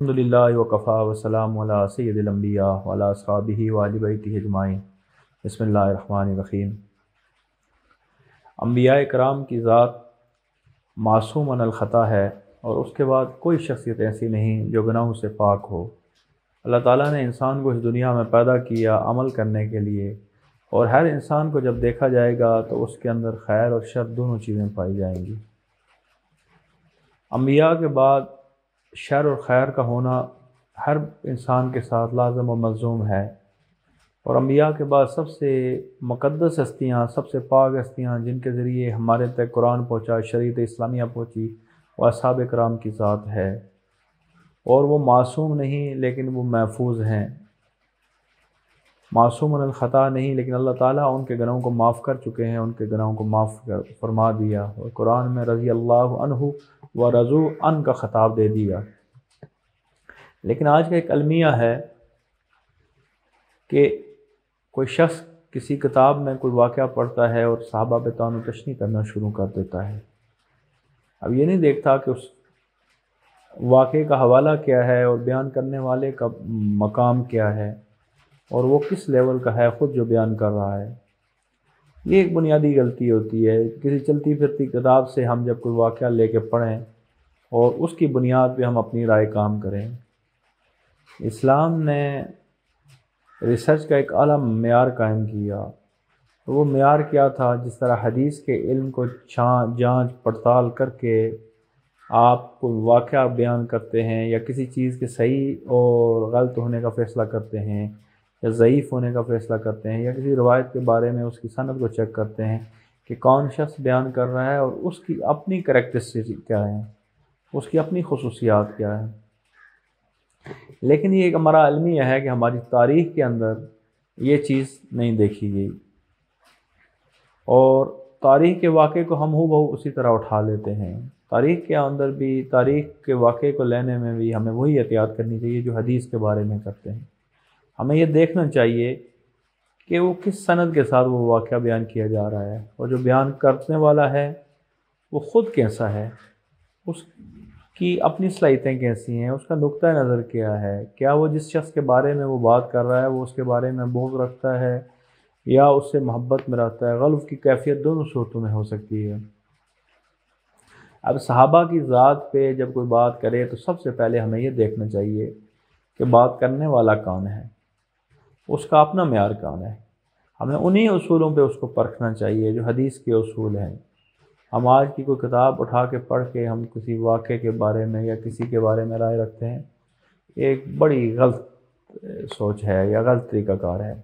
الحمدللہ وکفا وسلام علی سید الانبیاء وعلی اصحابہ وآل بیتہ اجمعین۔ بسم اللہ الرحمن الرحیم۔ انبیاء کرام کی ذات معصوم عن الخطا ہے، اور اس کے بعد کوئی شخصیت ایسی نہیں جو گناہوں سے پاک ہو۔ اللہ تعالیٰ نے انسان کو اس دنیا میں پیدا کیا عمل کرنے کے لیے، اور ہر انسان کو جب دیکھا جائے گا تو اس کے اندر خیر اور شر دونوں چیزیں پائی جائیں گی۔ انبیاء کے بعد شر اور خیر کا ہونا ہر انسان کے ساتھ لازم و ملزوم ہے، اور انبیاء کے بعد سب سے مقدس ہستیاں، سب سے پاک ہستیاں جن کے ذریعے ہمارے تک قرآن پہنچا، شریعت اسلامیہ پہنچی، وہ اصحاب کرام کی ذات ہے۔ اور وہ معصوم نہیں لیکن وہ محفوظ ہیں، معصوم من الخطا نہیں، لیکن اللہ تعالیٰ ان کے گناہوں کو معاف کر چکے ہیں، ان کے گناہوں کو معاف فرما دیا، اور قرآن میں رضی اللہ عنہ و رضوا عنہ کا خطاب دے دیا۔ لیکن آج کا ایک المیہ ہے کہ کوئی شخص کسی کتاب میں کوئی واقعہ پڑھتا ہے اور صحابہ پہ طعن و تشنیع کرنا شروع کر دیتا ہے۔ اب یہ نہیں دیکھتا کہ اس واقعے کا حوالہ کیا ہے اور بیان کرنے والے کا مقام کیا ہے اور وہ کس لیول کا ہے خود جو بیان کر رہا ہے۔ یہ ایک بنیادی غلطی ہوتی ہے۔ کسی چلتی پھرتی کتاب سے ہم جب کوئی واقعہ لے کے پڑھیں اور اس کی بنیاد پہ ہم اپنی رائے کام کریں۔ اسلام نے ریسرچ کا ایک اعلیٰ معیار قائم کیا، وہ معیار کیا تھا؟ جس طرح حدیث کے علم کو جانچ پڑتال کر کے آپ کو واقعہ بیان کرتے ہیں، یا کسی چیز کے صحیح اور غلط ہونے کا فیصلہ کرتے ہیں، یا ضعیف ہونے کا فیصلہ کرتے ہیں، یا کسی روایت کے بارے میں اس کی سند کو چیک کرتے ہیں کہ کون شخص بیان کر رہا ہے اور اس کی اپنی کریکٹرسٹک کیا ہے، اس کی اپنی خصوصیات کیا ہے۔ لیکن یہ ایک ہمارا المیہ ہے کہ ہماری تاریخ کے اندر یہ چیز نہیں دیکھی گئی، اور تاریخ کے واقعے کو ہم بہو اسی طرح اٹھا لیتے ہیں۔ تاریخ کے اندر بھی، تاریخ کے واقعے کو لینے میں بھی ہمیں وہی احتیاط کرنی چاہیے جو حدیث کے بارے میں کرتے ہیں۔ ہمیں یہ دیکھنا چاہیے کہ وہ کس سند کے ساتھ وہ واقعہ بیان کیا جا رہا ہے، اور جو بیان کرنے والا ہے وہ خود کیسا ہے، اس کی اپنی صلاحیتیں کیسی ہیں، اس کا نقطہ نظر کیا ہے، کیا وہ جس شخص کے بارے میں وہ بات کر رہا ہے وہ اس کے بارے میں بغض رکھتا ہے یا اس سے محبت میں رہتا ہے۔ غلط کی کیفیت دونوں صورتوں میں ہو سکتی ہے۔ اب صحابہ کی ذات پہ جب کوئی بات کرے تو سب سے پہلے ہمیں یہ دیکھنا چاہیے کہ بات کرنے والا کون ہے، اس کا اپنا معیار کون ہے۔ ہمیں انہی اصولوں پہ اس کو پرکھنا چاہیے جو حدیث کے اصول ہیں۔ ہم آج کی کوئی کتاب اٹھا کے پڑھ کے ہم کسی واقعے کے بارے میں یا کسی کے بارے میں رائے رکھتے ہیں، ایک بڑی غلط سوچ ہے یا غلط طریقہ کار ہے۔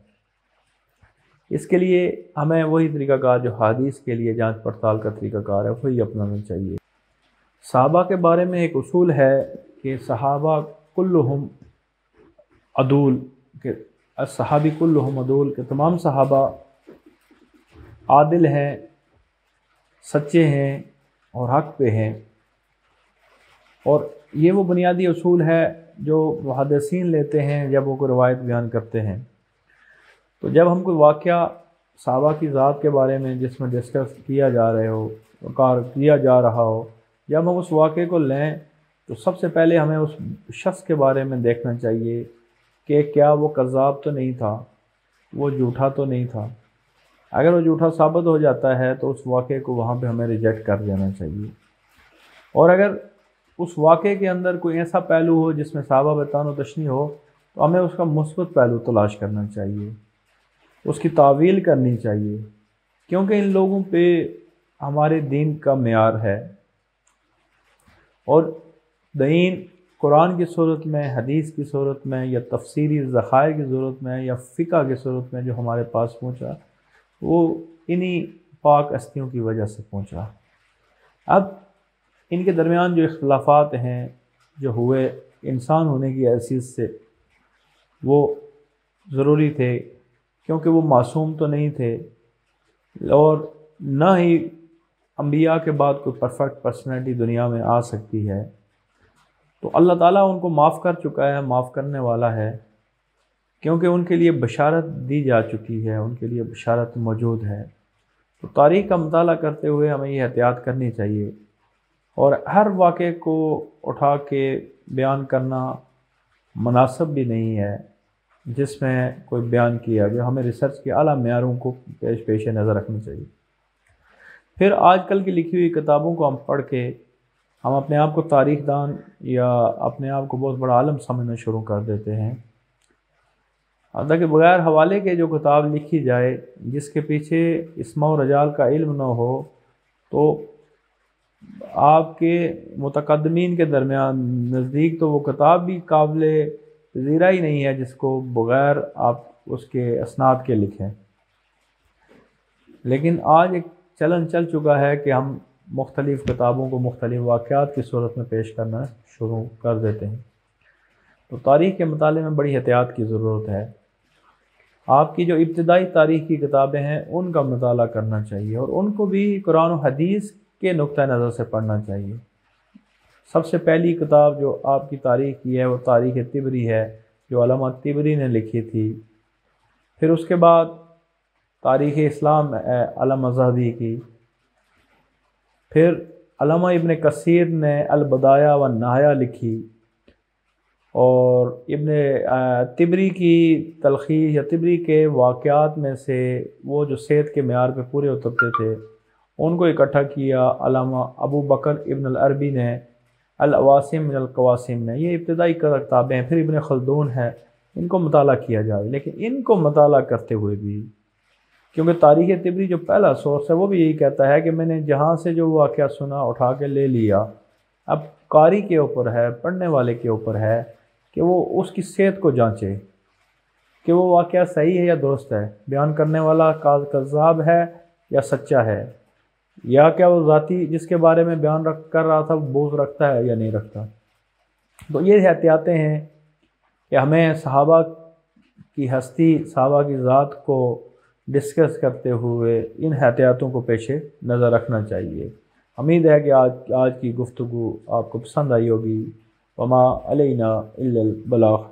اس کے لیے ہمیں وہی طریقہ کار جو حدیث کے لیے جانچ پڑتال کا طریقہ کار ہے وہی اپنانا چاہیے۔ صحابہ کے بارے میں ایک اصول ہے کہ صحابہ کلہم عدول، کہ صحابی کلہم عدول، کہ تمام صحابہ عادل ہیں، سچے ہیں اور حق پہ ہیں۔ اور یہ وہ بنیادی اصول ہے جو محدثین لیتے ہیں جب وہ کوئی روایت بیان کرتے ہیں۔ تو جب ہم کوئی واقعہ صحابہ کی ذات کے بارے میں جس میں ڈسکس کیا جا رہا ہو، جب ہم اس واقعے کو لیں تو سب سے پہلے ہمیں اس شخص کے بارے میں دیکھنا چاہیے کہ کیا وہ کذاب تو نہیں تھا، وہ جھوٹا تو نہیں تھا۔ اگر وہ جھوٹا ثابت ہو جاتا ہے تو اس واقعے کو وہاں پہ ہمیں ریجیکٹ کر دینا چاہیے، اور اگر اس واقعے کے اندر کوئی ایسا پہلو ہو جس میں صحابہ پہ طعن و تشنیع ہو تو ہمیں اس کا مثبت پہلو تلاش کرنا چاہیے، اس کی تعویل کرنی چاہیے، کیونکہ ان لوگوں پہ ہمارے دین کا معیار ہے، اور دین قرآن کی صورت میں، حدیث کی صورت میں، یا تفسیری ذخائر کی صورت میں، یا فقہ کی صورت میں جو ہمارے پاس پہنچا وہ انہی پاک ہستیوں کی وجہ سے پہنچا۔ اب ان کے درمیان جو اختلافات ہیں جو ہوئے انسان ہونے کی حیثیت سے، وہ ضروری تھے، کیونکہ وہ معصوم تو نہیں تھے، اور نہ ہی انبیاء کے بعد کوئی پرفیکٹ پرسنالٹی دنیا میں آ سکتی ہے۔ تو اللہ تعالیٰ ان کو معاف کر چکا ہے، معاف کرنے والا ہے، کیونکہ ان کے لیے بشارت دی جا چکی ہے، ان کے لیے بشارت موجود ہے۔ تو تاریخ کا مطالعہ کرتے ہوئے ہمیں یہ احتیاط کرنی چاہیے، اور ہر واقعے کو اٹھا کے بیان کرنا مناسب بھی نہیں ہے جس میں کوئی بیان کیا گیا. ہمیں ریسرچ کے اعلیٰ معیاروں کو پیش نظر رکھنا چاہیے. پھر آج کل کی لکھی ہوئی کتابوں کو ہم پڑھ کے ہم اپنے آپ کو تاریخ دان یا اپنے آپ کو بہت بڑا عالم سمجھنا شروع کر دیتے ہیں. حالانکہ بغیر حوالے کے جو کتاب لکھی جائے جس کے پیچھے اسماء و رجال کا علم نہ ہو تو آپ کے متقدمین کے درمیان نزدیک تو وہ کتاب بھی قابل پذیرا ہی نہیں ہے جس کو بغیر آپ اس کے اسناد کے لکھیں. لیکن آج ایک چلن چل چکا ہے کہ ہم مختلف کتابوں کو مختلف واقعات کی صورت میں پیش کرنا شروع کر دیتے ہیں. تو تاریخ کے مطالعے میں بڑی احتیاط کی ضرورت ہے. آپ کی جو ابتدائی تاریخ کی کتابیں ہیں ان کا مطالعہ کرنا چاہیے اور ان کو بھی قرآن و حدیث کے نقطہ نظر سے پڑھنا چاہیے. سب سے پہلی کتاب جو آپ کی تاریخ کی ہے وہ تاریخ طبری ہے جو علامہ طبری نے لکھی تھی. پھر اس کے بعد تاریخ اسلام ہے علامہ ذہبی کی. پھر علامہ ابن کثیر نے البدایہ و النہایہ لکھی اور ابن طبری کی تلخیص یا طبری کے واقعات میں سے وہ جو صحت کے معیار پہ پورے اترتے تھے ان کو اکٹھا کیا علامہ ابو بکر ابن العربی نے العواصم من القواسم نے. یہ ابتدائی کتابیں ہیں. پھر ابن خلدون ہے. ان کو مطالعہ کیا جائے. لیکن ان کو مطالعہ کرتے ہوئے بھی کیونکہ تاریخ طبری جو پہلا سورس ہے وہ بھی یہی کہتا ہے کہ میں نے جہاں سے جو واقعہ سنا اٹھا کے لے لیا. اب قاری کے اوپر ہے, پڑھنے والے کے اوپر ہے کہ وہ اس کی صحت کو جانچے کہ وہ واقعہ صحیح ہے یا درست ہے, بیان کرنے والا کذاب ہے یا سچا ہے, یا کیا وہ ذاتی جس کے بارے میں بیان کر رہا تھا وہ بوجھ رکھتا ہے یا نہیں رکھتا. تو یہ احتیاطیں ہیں کہ ہمیں صحابہ کی ہستی, صحابہ کی ذات کو ڈسکس کرتے ہوئے ان احتیاطوں کو پیش نظر رکھنا چاہیے. امید ہے کہ آج کی گفتگو آپ کو پسند آئی ہوگی. وما علینا الا البلاغ.